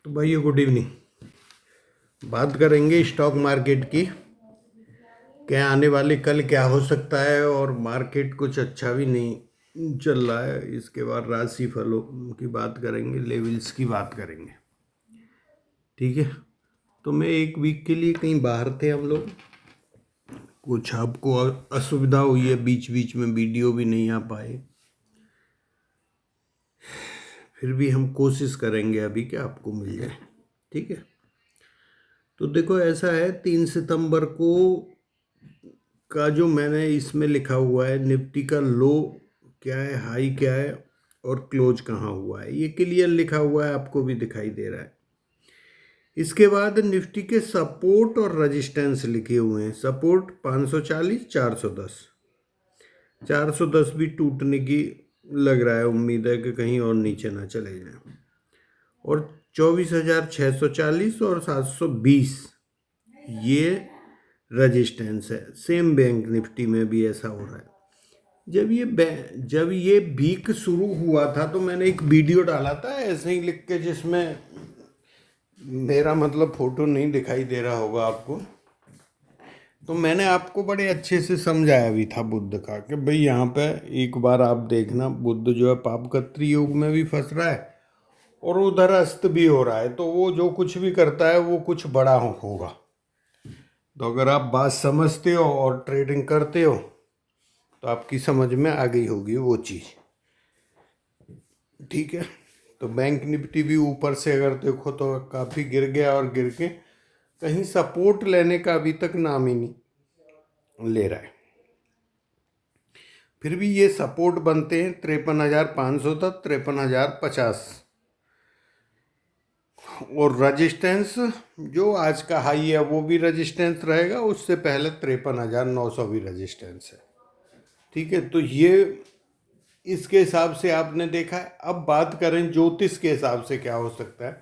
तो भाइयों good evening. बात करेंगे स्टॉक मार्केट की। क्या आने वाले कल क्या हो सकता है, और मार्केट कुछ अच्छा भी नहीं चल रहा है। इसके बाद राशि फलों की बात करेंगे, लेवल्स की बात करेंगे। ठीक है। तो मैं एक वीक के लिए कहीं बाहर थे हम लोग। कुछ आपको असुविधा हुई है, बीच बीच में वीडियो भी नहीं आ पाए। फिर भी हम कोशिश करेंगे अभी कि आपको मिल जाए। ठीक है। तो देखो ऐसा है, 3 सितंबर को का जो मैंने इसमें लिखा हुआ है, निफ्टी का लो क्या है, हाई क्या है और क्लोज कहाँ हुआ है, ये क्लियर लिखा हुआ है, आपको भी दिखाई दे रहा है। इसके बाद निफ्टी के सपोर्ट और रेजिस्टेंस लिखे हुए हैं। सपोर्ट 540, 410। 410 भी टूटने की लग रहा है, उम्मीद है कि कहीं और नीचे ना चले जाए। और 24,640 और 720 ये रेजिस्टेंस है। सेम बैंक निफ्टी में भी ऐसा हो रहा है। जब ये वीक शुरू हुआ था तो मैंने एक वीडियो डाला था ऐसे ही लिख के, जिसमें मेरा मतलब फोटो नहीं दिखाई दे रहा होगा आपको। तो मैंने आपको बड़े अच्छे से समझाया भी था बुद्ध का कि भाई यहाँ पे एक बार आप देखना, बुद्ध जो है पापकत्री योग में भी फंस रहा है और उधर अस्त भी हो रहा है। तो वो जो कुछ भी करता है वो कुछ बड़ा होगा। तो अगर आप बात समझते हो और ट्रेडिंग करते हो तो आपकी समझ में आ गई होगी वो चीज़। ठीक है। तो बैंक निफ्टी भी ऊपर से अगर देखो तो काफ़ी गिर गया, और गिर के कहीं सपोर्ट लेने का अभी तक नाम ही नहीं ले रहा है। फिर भी ये सपोर्ट बनते हैं 53,500 तक, 53,050। और रजिस्टेंस जो आज का हाई है वो भी रजिस्टेंस रहेगा, उससे पहले 53,900 भी रजिस्टेंस है। ठीक है। तो ये इसके हिसाब से आपने देखा है। अब बात करें ज्योतिष के हिसाब से क्या हो सकता है।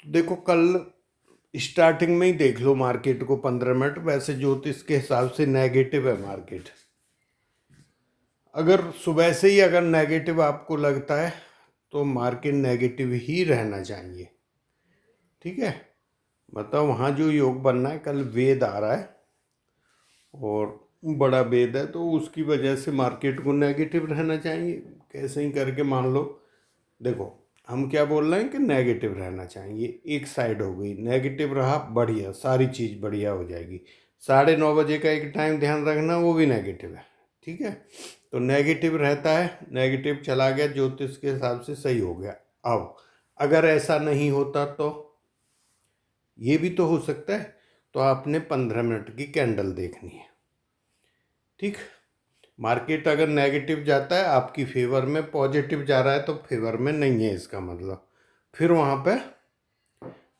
तो देखो कल स्टार्टिंग में ही देख लो मार्केट को 15 मिनट। वैसे ज्योतिष के हिसाब से नेगेटिव है मार्केट। अगर सुबह से ही अगर नेगेटिव आपको लगता है तो मार्केट नेगेटिव ही रहना चाहिए। ठीक है। मतलब वहाँ जो योग बनना है, कल वेद आ रहा है और बड़ा वेद है, तो उसकी वजह से मार्केट को नेगेटिव रहना चाहिए। कैसे ही करके मान लो, देखो हम क्या बोल रहे हैं कि नेगेटिव रहना चाहिए। एक साइड हो गई, नेगेटिव रहा, बढ़िया, सारी चीज़ बढ़िया हो जाएगी। 9:30 बजे का एक टाइम ध्यान रखना, वो भी नेगेटिव है। ठीक है। तो नेगेटिव रहता है, नेगेटिव चला गया, ज्योतिष के हिसाब से सही हो गया। अब अगर ऐसा नहीं होता तो ये भी तो हो सकता है। तो आपने 15 मिनट की कैंडल देखनी है। ठीक। मार्केट अगर नेगेटिव जाता है आपकी फेवर में, पॉजिटिव जा रहा है तो फेवर में नहीं है, इसका मतलब फिर वहाँ पे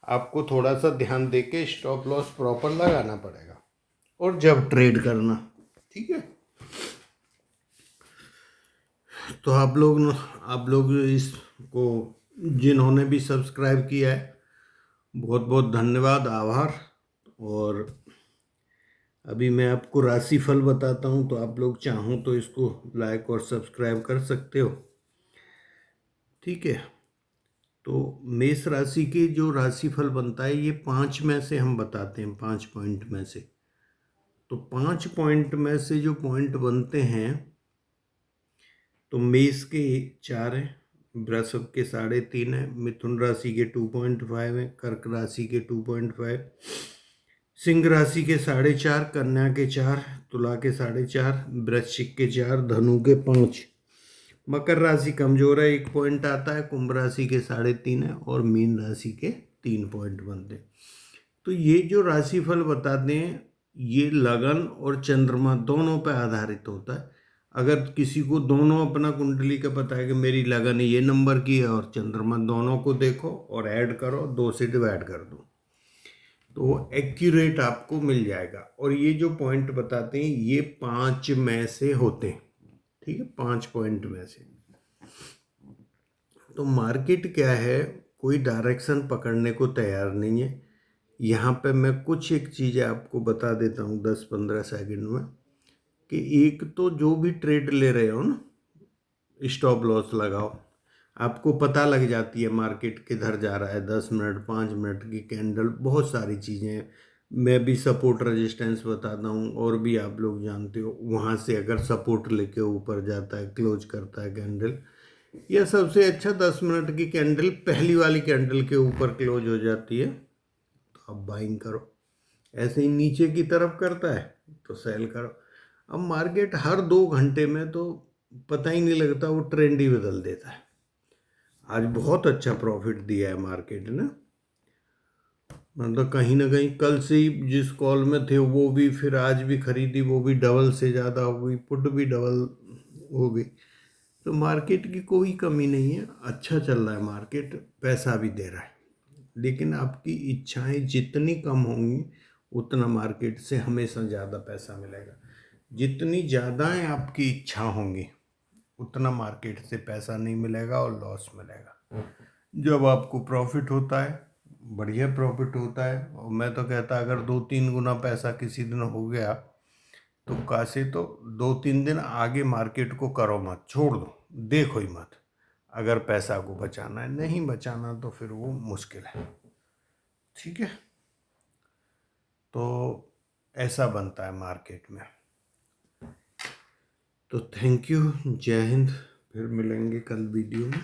आपको थोड़ा सा ध्यान दे के स्टॉप लॉस प्रॉपर लगाना पड़ेगा, और जब ट्रेड करना। ठीक है। तो आप लोग इसको जिन्होंने भी सब्सक्राइब किया है, बहुत बहुत धन्यवाद, आभार। और अभी मैं आपको राशिफल बताता हूँ, तो आप लोग चाहो तो इसको लाइक और सब्सक्राइब कर सकते हो। ठीक है। तो मेष राशि के जो राशिफल बनता है, ये 5 में से हम बताते हैं, 5 पॉइंट में से। तो 5 पॉइंट में से जो पॉइंट बनते हैं, तो मेष के 4 हैं, वृषभ के 3.5 है, मिथुन राशि के 2.5 है, कर्क राशि के 2.5, सिंह राशि के 4.5, कन्या के 4, तुला के 4.5, वृश्चिक के 4, धनु के 5। मकर राशि कमजोर है, 1 पॉइंट आता है, कुंभ राशि के 3.5 है, और मीन राशि के 3 पॉइंट बनते हैं। तो ये जो राशिफल बताते हैं, ये लगन और चंद्रमा दोनों पर आधारित होता है। अगर किसी को दोनों अपना कुंडली का पता है कि मेरी लगन ये नंबर की है और चंद्रमा, दोनों को देखो और ऐड करो, 2 से डिवाइड कर दो, तो एक्यूरेट आपको मिल जाएगा। और ये जो पॉइंट बताते हैं ये 5 में से होते हैं। ठीक है। 5 पॉइंट में से। तो मार्केट क्या है, कोई डायरेक्शन पकड़ने को तैयार नहीं है। यहाँ पे मैं कुछ एक चीज़ें आपको बता देता हूँ 10-15 सेकंड में, कि एक तो जो भी ट्रेड ले रहे हो ना, स्टॉप लॉस लगाओ। आपको पता लग जाती है मार्केट किधर जा रहा है। 10 मिनट 5 मिनट की कैंडल, बहुत सारी चीज़ें। मैं भी सपोर्ट रेजिस्टेंस बताता हूँ, और भी आप लोग जानते हो। वहाँ से अगर सपोर्ट लेके ऊपर जाता है, क्लोज करता है कैंडल, या सबसे अच्छा 10 मिनट की कैंडल पहली वाली कैंडल के ऊपर क्लोज हो जाती है, तो आप बाइंग करो। ऐसे ही नीचे की तरफ करता है तो सेल करो। अब मार्केट हर 2 घंटे में तो पता ही नहीं लगता, वो ट्रेंड ही बदल देता है। आज बहुत अच्छा प्रॉफिट दिया है मार्केट ने। मतलब कहीं ना कहीं कल से ही जिस कॉल में थे वो भी फिर आज भी खरीदी, वो भी डबल से ज़्यादा हो गई, पुट भी डबल हो गई। तो मार्केट की कोई कमी नहीं है, अच्छा चल रहा है मार्केट, पैसा भी दे रहा है। लेकिन आपकी इच्छाएं जितनी कम होंगी उतना मार्केट से हमेशा ज़्यादा पैसा मिलेगा। जितनी ज़्यादा आपकी इच्छा होंगी उतना मार्केट से पैसा नहीं मिलेगा और लॉस मिलेगा। जब आपको प्रॉफिट होता है, बढ़िया प्रॉफिट होता है, और मैं तो कहता अगर 2-3 गुना पैसा किसी दिन हो गया तो कासे तो 2-3 दिन आगे मार्केट को करो मत, छोड़ दो, देखो ही मत। अगर पैसा को बचाना है, नहीं बचाना तो फिर वो मुश्किल है। ठीक है, तो ऐसा बनता है मार्केट में। तो थैंक यू, जय हिंद। फिर मिलेंगे कल वीडियो में।